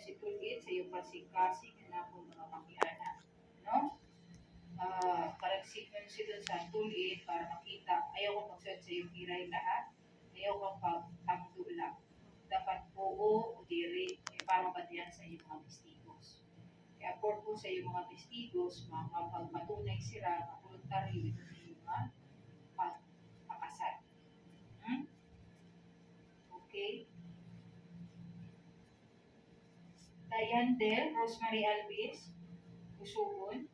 si Tulit sa iyong kasing-kasing na akong mga pakiana. No? Paragsikon si doon sa Tulit para makita. Ayaw ko magsuot sa iyong hiray lahat. Ayaw ko pagtamdo lang. Dapat oo o diri para mabatihan sa iyong mga testigos. Kaya purpose sa iyong mga testigos, makapagpatunay sila, voluntaryo ito sa iyong mga pagpakasal. Okay? Dayan Del, Rosemary Alvis, Usugon,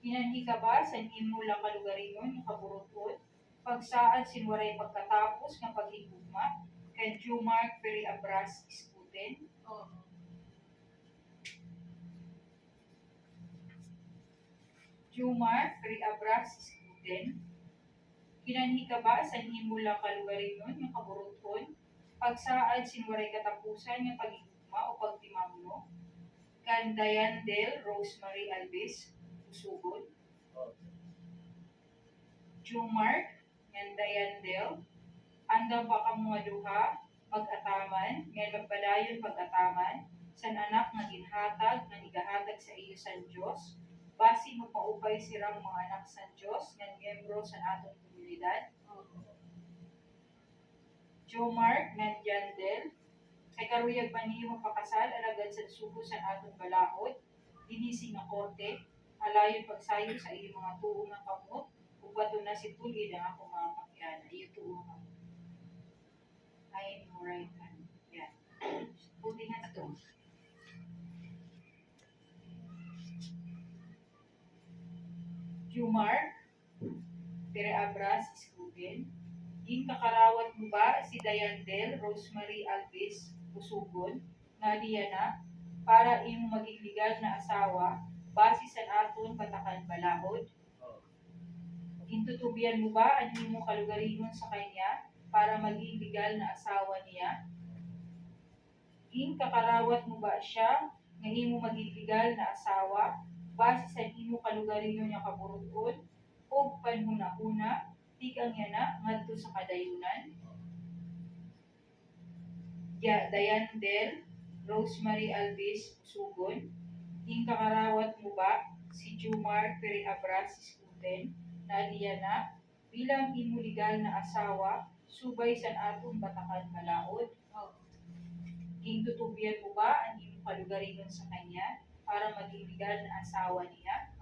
kinanhi ka ba sa imo lang kalugaringon yung kaburutod, pagsaad sinwaray pagkatapos ng paghigugma, kay Jumar Peri Abras Iskuten? Oo. Jumar Peri Abras Iskuten, kinanhi ka ba sa imo lang kalugaringon yung kaburutod, pagsaad sinwaray katapusan yung paghigugma o pagtimamno, kan Dayan Del, Rosemary Alvis, Usugon, Jumar, and Dayan Del, andam pa ka mga duha, mag-ataman, ngayon magpadayon pag-ataman, san anak nga ginhatag, nga nigahatag sa iyo san Diyos, basi magmaupay sirang mga anak san Diyos, nga miyembro sa atong komunidad. Jomar, nga Jandel, kay karuyag man niyo magpakasal, alagad sa sugo sa atong balahod, dinisi nga korte, alayon pagsayo sa iyo mga tuong nga kamot, ug bato na si Tulid ang akong mga pakiana, iyo tuong nga ay mo right hand. Yan. Puti nga ito. Jumar, Pere Abras, Iskuden, ging kakarawat mo ba si Dayandel, Rosemary Alvis, Usugon, nga diya na, para imo maging legal na asawa, base sa aton patakan balahod? Gintutubian mo ba ang imo kalugaringon sa kanya para maging legal na asawa niya? Ging kakarawat mo ba siya nga imo maging legal na asawa base sa imo kalugaringon nga kaburutod ug panhuna-huna tikang yan na ngadto sa kadayunan? Dayan Del, Rosemary Alvis, Usugon, ging kakarawat mo ba si Jumar Peri Abras Iskuten na diya na bilang imo legal na asawa subay sa atong batakan malaod? Ging tutubian mo ba ang imo kalugaringon sa kanya para maging legal na asawa niya?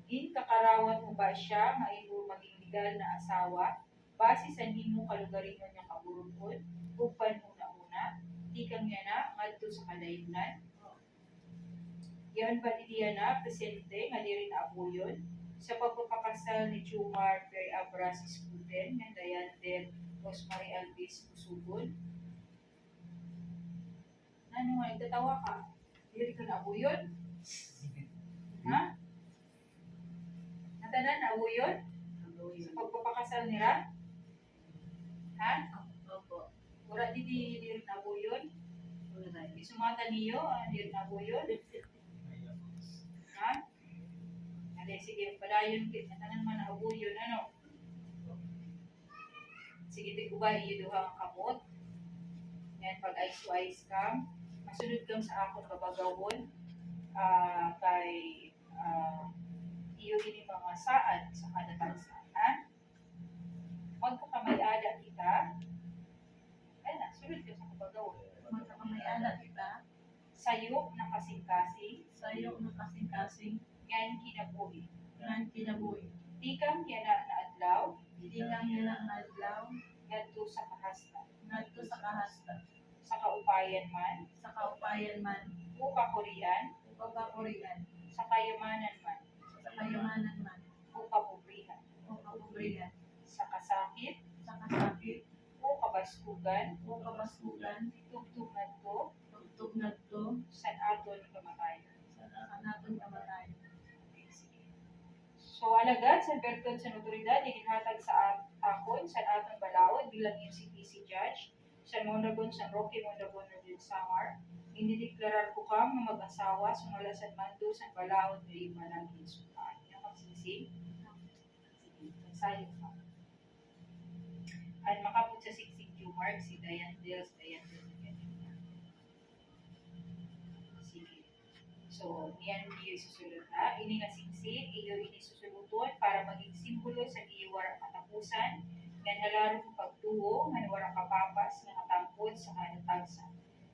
Ging kakarawat mo ba siya nga imo maging legal na asawa base sa imo kalugaringon nga kaburutod ug panhuna-huna tikang yan na ngadto sa kadayunan? Yan ba diya na presente nga diri na abuyon sa pagpapakasal ni Jumar Peri Abras Iskuten nga Dayan Del Rosemary Alvis Usugon? Ano nga, itatawa ka? Diri ka na abuyon? Ha? Natanan na abuyon? Sa pagpapakasal nila? Ha? Opo. Wala diri na abuyon? Wala. Isumata niyo, diri na abuyon? Ha? Ade, sige, padayon kita. Natanan man na abuyon, ano? Sige, tigubay iyo duha ang kamot. Yan, pag ice to ice kam. Masunod kang sa akong babagawon kay iyo ini mga saad sa kada tansan, ha? Magkakamay-ada kita. Ay na, sunod ka sa babagawon. Magkakamay-ada kita. Sayok ng kasing-kasing. Sayok ng kasing-kasing. Yan kinabuhi. Yan kinabuhi. Tikang yana na adlaw. Tikang yana na adlaw. Ngadto sa kahasta. Ngadto sa kahasta. Sa kaupayan man. Sa kaupayan man. O kakurian. O kakurian. Sa kayamanan man. Sa kayamanan man. O kapobrihan. O kapobrihan. Sa kasakit. Sa kasakit. O kabaskugan. O kabaskugan. Tugtog ngadto. Tugtog ngadto. Sa aton kamatayon. Sa aton kamatayon. Okay, sige. So alagad sa bertod sa notoridad iginhatag sa akon sa aton balawod bilang MCPC judge sa Mondragon, San Roque, Mondragon, Region Samar. Indideklarar ko kam nga mag-asawa sumala sa mando sa balawod ng iba ng hinsutaan. Yan ang singsing. Sige, magsayo ka. At makapot sa siksik yung mark si Dayan Del, So, niyan iyo isusulod ha. Ini nga singsing, iyo ini susuluton para maging simbolo sa iyo warang katapusan, nga halaro ko pagtuo, nga warang kapapas, nga katangkod sa kanatagsa.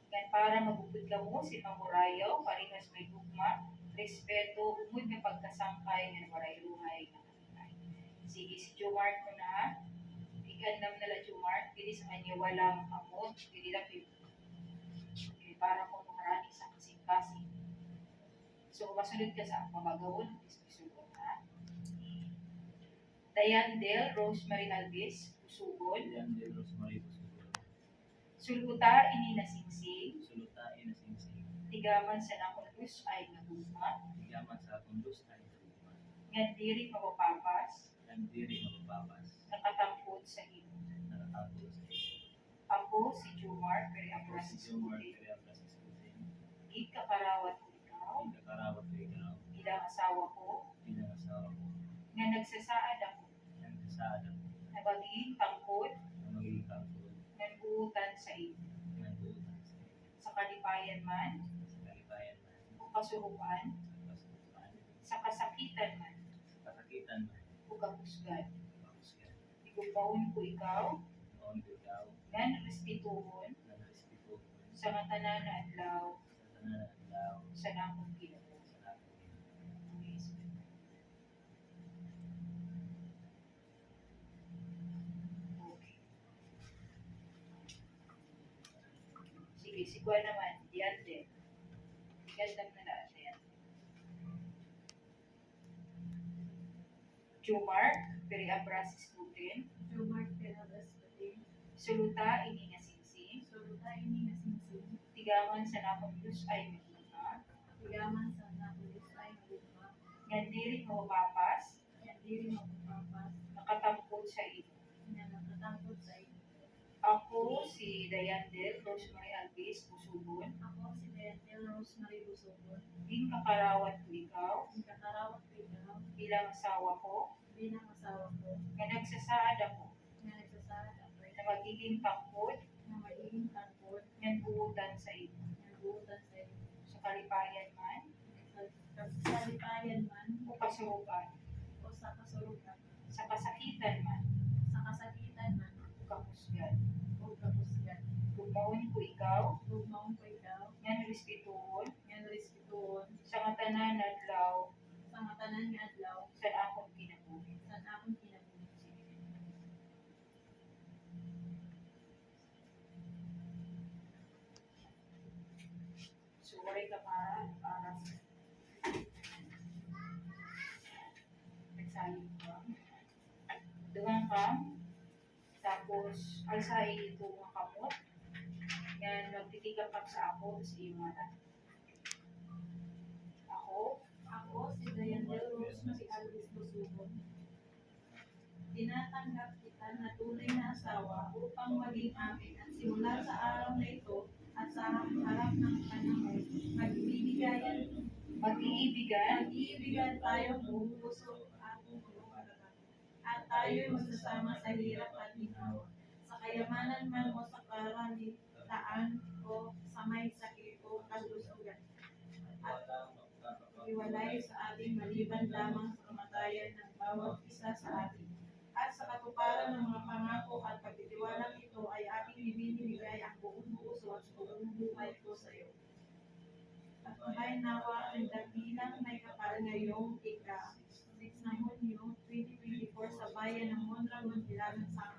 Nga para magupod ka mo si Mamurayaw, parehas may gugma, respeto, umod nga pagkasangkay, nga waray luhay nga kanilay. Sige, si Jomart mo na ha. Ikanam na la Jomart, dili sa kanya walang amot, dili lang para ko makarani sa kasing-kasing. So, masunod ka sa mamagawon, isugot ha. Dayan Del Rosemary Alvis, Usugon. Yan de Rosemary Busugon. Suluta ini nasingsing, Sulutain na singsing. tigaman sa nakunus ay nagugma, Tigaman sa kundus ay nagugma. nga diri mapapapas, Yan diri mapapapas. nakatangkod sa imo. Nakatapos sa iyo. Ako si Jomar, pero ang Ako si process Jomar ko Perea Franciscutin. di kakarawat ko ikaw, Ang kakarawat ko ikaw. bilang asawa ko, Bilang asawa ko. nga nagsasaad ako, Yan kasada ko. na magiging tangkod, Na magiging tangkod. ng buutan sa iyo. Ng buutan sa iyo. Sa kalipayan man, Sa kalipayan man. o kasurupan, Sa kasupan. sa kasakitan man, Sa kasakitan man. o kahusgan. Mahusgan. Igubaon ko ikaw, Noon ko ikaw. nga respetuhon, Na narespeto ko. sa nga tanan na adlaw, Sa tanan at adlaw. sa nakong Ginoo. Sa nakong Okay. Sige, si Juan naman, yan din. Gandam na natin. Jomar, Peri Abras Stutin, Jomart Perabas Pati. Suluta, ini nga singsing, Suluta ini nga singsing. tigaman sa nakong Diyos ay magluha, Tigaman sa nakulis ay nagugma. ngandiri mapapas, Yan diri mapapapas. nakatangkod sa iyo. Yan nakatangkod sa iyo. Ako si Dayandel Rosemary Alvis Usugon, Ako si Beatrice Rosemary Busugon. din kakarawat ko ikaw, Ang kakarawat ko ikaw bilang asawa ko, bilang asawa ko nga nagsasaad ako, na nagsasaad ako na magiging tangkod, na magiging tangkod ng buutan sa iyo. ng buutan sa iyo. Sa kalipayan man, Sa kalipayan man o kasurupan, o sa kasulutan, sa kasakitan man, sa kasakitan man o kahusgan. o kapusgan. Gumaon ko ikaw, Lugmaon ko ikaw, nga respetuhon, nga respetuhon, sa nga tanan na adlaw, sa mga tanan nga adlaw, sa akong kinabuhi. sa akong kinabuhi. So, waray ka para nagsaling ka. Dungan ka, tapos alsahin ito mga kamot, nga magtitigang ka sa ako, sa iyo nga ako, Ako si Dayandel Rosemary Alvis Busugon. Tinatanggap kita na tunay na asawa upang maging amin at simula sa araw na ito at sa harap ng panahon, magbibigayan mag-iibigan, tayo buong puso at buong karapatan. At tayo magsasama sa hirap at ginawa. Sa kayamanan man o sa karalitaan o sa may sakit o kalusugan. At iwalay sa ating maliban lamang sa kamatayan ng bawat isa sa atin. At sa katuparan ng mga pangako at pagtitiwalang ito ay aking ibinibigay ang buong puso at buong buhay ko sa iyo. At may nawa ang dakilang may kapal ngayong ika 6 ng Hunyo 2024 sa bayan ng Mondragon, Hilagang sa